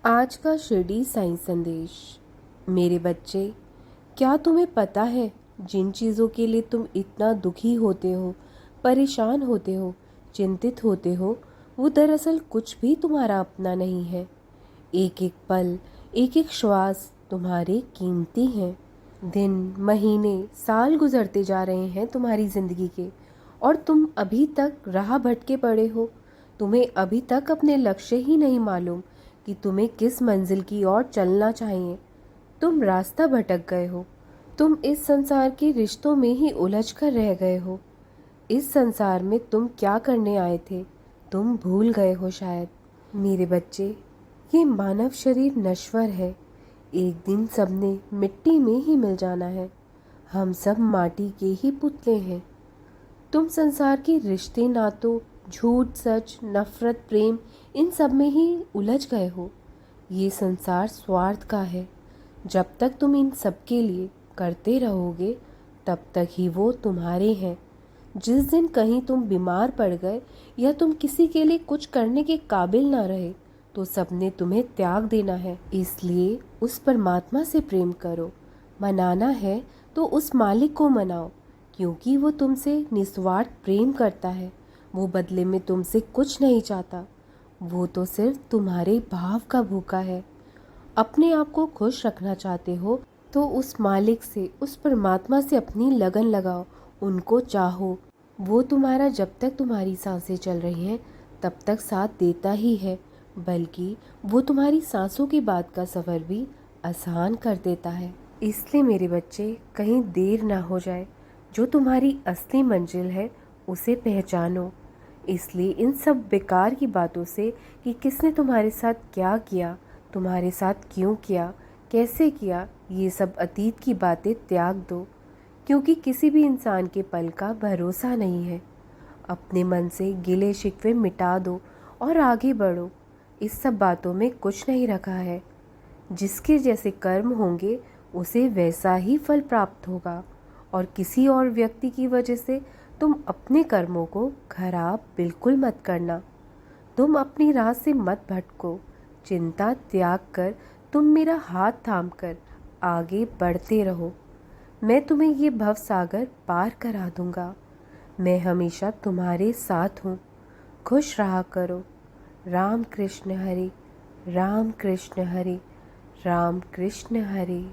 आज का शिरडी साईं संदेश। मेरे बच्चे, क्या तुम्हें पता है जिन चीज़ों के लिए तुम इतना दुखी होते हो, परेशान होते हो, चिंतित होते हो, वो दरअसल कुछ भी तुम्हारा अपना नहीं है। एक एक पल, एक एक श्वास तुम्हारे कीमती हैं। दिन, महीने, साल गुजरते जा रहे हैं तुम्हारी ज़िंदगी के, और तुम अभी तक राह भटके पड़े हो। तुम्हें अभी तक अपने लक्ष्य ही नहीं मालूम कि तुम्हें किस मंजिल की ओर चलना चाहिए। तुम रास्ता भटक गए हो। तुम इस संसार के रिश्तों में ही उलझ कर रह गए हो। इस संसार में तुम क्या करने आए थे, तुम भूल गए हो शायद। मेरे बच्चे, ये मानव शरीर नश्वर है। एक दिन सबने मिट्टी में ही मिल जाना है। हम सब माटी के ही पुतले हैं। तुम संसार के रिश्ते, नातों, झूठ, सच, नफरत, प्रेम, इन सब में ही उलझ गए हो। ये संसार स्वार्थ का है। जब तक तुम इन सब के लिए करते रहोगे, तब तक ही वो तुम्हारे हैं। जिस दिन कहीं तुम बीमार पड़ गए या तुम किसी के लिए कुछ करने के काबिल ना रहे, तो सबने तुम्हें त्याग देना है। इसलिए उस परमात्मा से प्रेम करो। मनाना है तो उस मालिक को मनाओ, क्योंकि वो तुमसे निस्वार्थ प्रेम करता है। वो बदले में तुमसे कुछ नहीं चाहता। वो तो सिर्फ तुम्हारे भाव का भूखा है। अपने आप को खुश रखना चाहते हो तो उस मालिक से, उस परमात्मा से अपनी लगन लगाओ, उनको चाहो। वो तुम्हारा जब तक तुम्हारी सांसें चल रही हैं तब तक साथ देता ही है, बल्कि वो तुम्हारी सांसों के बाद का सफ़र भी आसान कर देता है। इसलिए मेरे बच्चे, कहीं देर ना हो जाए। जो तुम्हारी असली मंजिल है उसे पहचानो। इसलिए इन सब बेकार की बातों से कि किसने तुम्हारे साथ क्या किया, तुम्हारे साथ क्यों किया, कैसे किया, ये सब अतीत की बातें त्याग दो, क्योंकि किसी भी इंसान के पल का भरोसा नहीं है। अपने मन से गिले शिकवे मिटा दो और आगे बढ़ो। इस सब बातों में कुछ नहीं रखा है। जिसके जैसे कर्म होंगे उसे वैसा ही फल प्राप्त होगा, और किसी और व्यक्ति की वजह से तुम अपने कर्मों को खराब बिल्कुल मत करना। तुम अपनी राह से मत भटको। चिंता त्याग कर तुम मेरा हाथ थाम कर आगे बढ़ते रहो। मैं तुम्हें ये भव सागर पार करा दूंगा। मैं हमेशा तुम्हारे साथ हूँ। खुश रहा करो। राम कृष्ण हरे, राम कृष्ण हरे, राम कृष्ण हरे।